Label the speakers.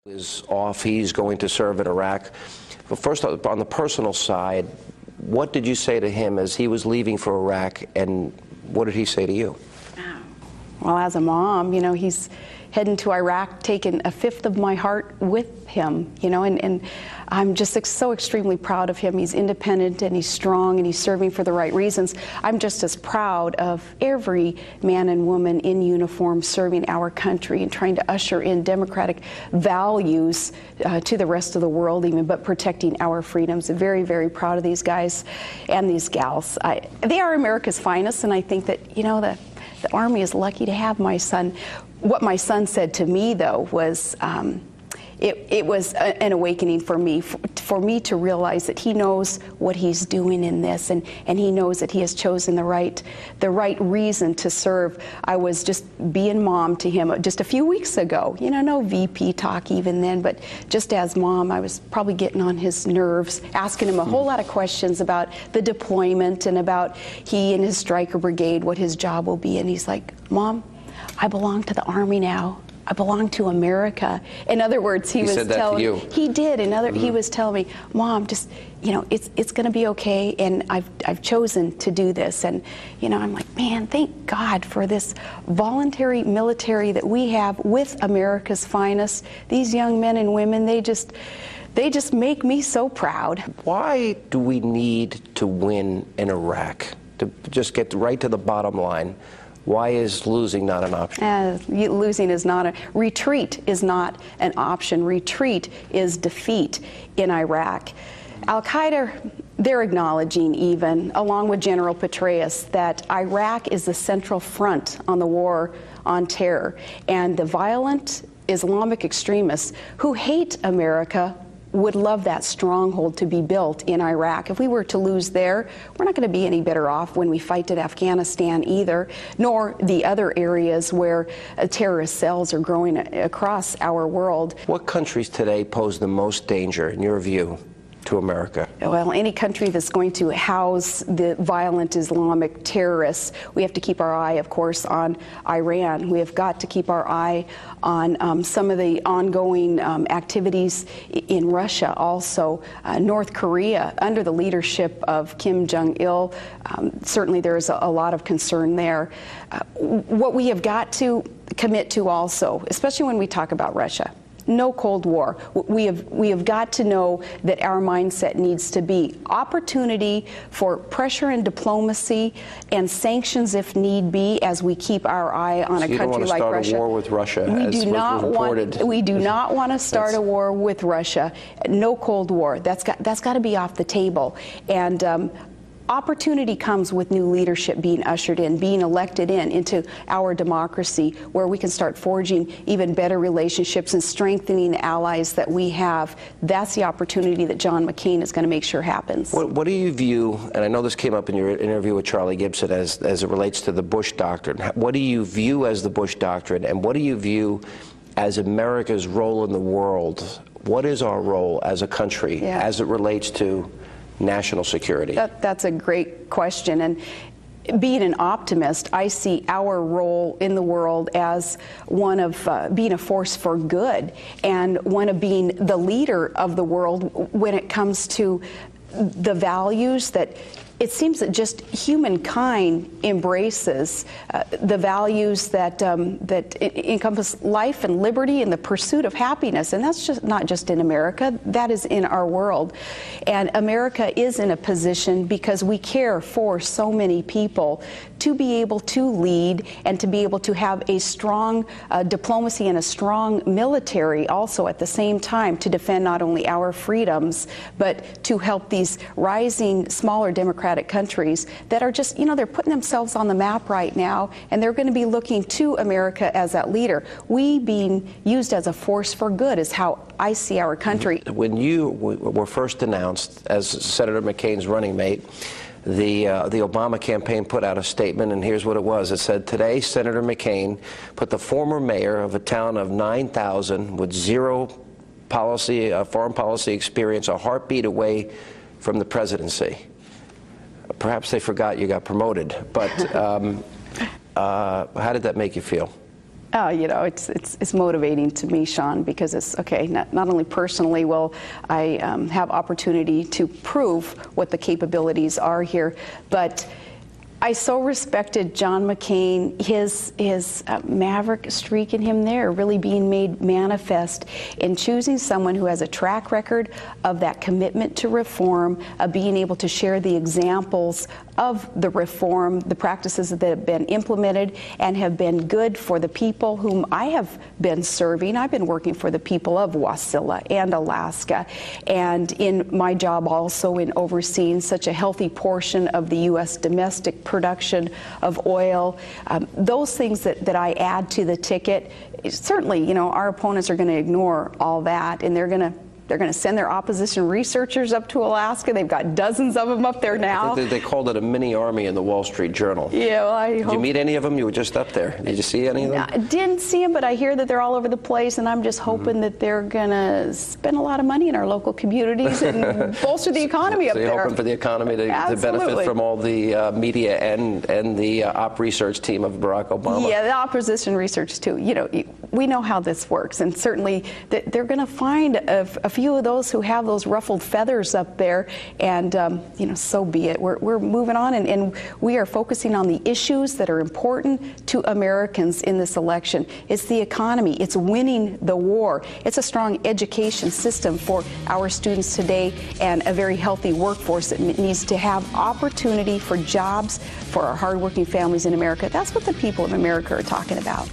Speaker 1: Is off. He's going to serve in Iraq. But first, on the personal side, what did you say to him as he was leaving for Iraq, and what did he say to you?
Speaker 2: Well, as a mom, you know, he's heading to Iraq, taking a fifth of my heart with him, you know, and I'm just so extremely proud of him. He's independent and he's strong and he's serving for the right reasons. I'm just as proud of every man and woman in uniform serving our country and trying to usher in democratic values to the rest of the world even, but protecting our freedoms. I'm very, very proud of these guys and these gals. They are America's finest, and I think that, you know, the Army is lucky to have my son. What my son said to me, though, was it was an awakening for me to realize that he knows what he's doing in this, and he knows that he has chosen the right reason to serve. I was just being mom to him just a few weeks ago. You know, no VP talk even then, but just as mom, I was probably getting on his nerves, asking him a whole lot of questions about the deployment and about he and his Stryker Brigade, what his job will be. And he's like, "Mom, I belong to the Army now. I belong to America." In other words, he was
Speaker 1: said that
Speaker 2: telling
Speaker 1: to you.
Speaker 2: He did. He was telling me, "Mom, just, you know, it's going to be okay, and I've chosen to do this." And, you know, I'm like, man, thank God for this voluntary military that we have with America's finest. These young men and women, they just make me so proud.
Speaker 1: Why do we need to win in Iraq? To just get right to the bottom line. Why is losing not an option?
Speaker 2: Losing is not retreat is not an option. Retreat is defeat in Iraq. Al-Qaeda, they're acknowledging even, along with General Petraeus, that Iraq is the central front on the war on terror. And the violent Islamic extremists who hate America would love that stronghold to be built in Iraq. If we were to lose there, we're not going to be any better off when we fight in Afghanistan either, nor the other areas where terrorist cells are growing across our world.
Speaker 1: What countries today pose the most danger, in your view, to America?
Speaker 2: Well, any country that's going to house the violent Islamic terrorists. We have to keep our eye, of course, on Iran. We have got to keep our eye on some of the ongoing activities in Russia also. North Korea, under the leadership of Kim Jong-il, certainly there's a lot of concern there. What we have got to commit to also, especially when we talk about Russia, no Cold War. We have got to know that our mindset needs to be opportunity for pressure and diplomacy and sanctions if need be, as we keep our eye on a country like Russia.
Speaker 1: You don't want to start a war with Russia,
Speaker 2: We do not want to start a war with Russia. No Cold War. That's got to be off the table. And opportunity comes with new leadership being ushered in, being elected into our democracy, where we can start forging even better relationships and strengthening the allies that we have. That's the opportunity that John McCain is going to make sure happens.
Speaker 1: What do you view, and I know this came up in your interview with Charlie Gibson, as it relates to the Bush Doctrine. What do you view as the Bush Doctrine, and what do you view as America's role in the world? What is our role as a country as it relates to national security?
Speaker 2: That's a great question. And being an optimist, I see our role in the world as one of being a force for good and one of being the leader of the world when it comes to the values that it seems that just humankind embraces, the values that encompass life and liberty and the pursuit of happiness. And that's just not just in America, that is in our world. And America is in a position, because we care for so many people, to be able to lead and to be able to have a strong diplomacy and a strong military also at the same time, to defend not only our freedoms, but to help these rising, smaller democratic countries that are just, you know, they're putting themselves on the map right now, and they're going to be looking to America as that leader. We being used as a force for good is how I see our country.
Speaker 1: When you were first announced as Senator McCain's running mate, the Obama campaign put out a statement, and here's what it was. It said, "Today, Senator McCain put the former mayor of a town of 9,000 with zero foreign policy experience a heartbeat away from the presidency." Perhaps they forgot you got promoted, but how did that make you feel?
Speaker 2: You know, it's motivating to me, Sean, because it's okay. Not only personally will I have opportunity to prove what the capabilities are here, but I so respected John McCain, his maverick streak in him there really being made manifest in choosing someone who has a track record of that commitment to reform, of being able to share the examples of the reform, the practices that have been implemented and have been good for the people whom I have been serving. I've been working for the people of Wasilla and Alaska, and in my job also in overseeing such a healthy portion of the U.S. domestic production of oil. Those things that I add to the ticket, certainly, you know, our opponents are going to ignore all that, and they're going to send their opposition researchers up to Alaska. They've got dozens of them up there now.
Speaker 1: They called it a mini army in the Wall Street Journal.
Speaker 2: Yeah, well,
Speaker 1: Did you meet any of them? You were just up there. Did you see any of them?
Speaker 2: I didn't see them, but I hear that they're all over the place, and I'm just hoping that they're going to spend a lot of money in our local communities and bolster the economy up there.
Speaker 1: So you're hoping for the economy to benefit from all the media and the op research team of Barack Obama? Yeah,
Speaker 2: the opposition research too. You know, we know how this works, and certainly they're going to find a few of those who have those ruffled feathers up there, and you know, so be it. We're moving on, and we are focusing on the issues that are important to Americans in this election. It's the economy. It's winning the war. It's a strong education system for our students today, and a very healthy workforce that needs to have opportunity for jobs for our hardworking families in America. That's what the people of America are talking about.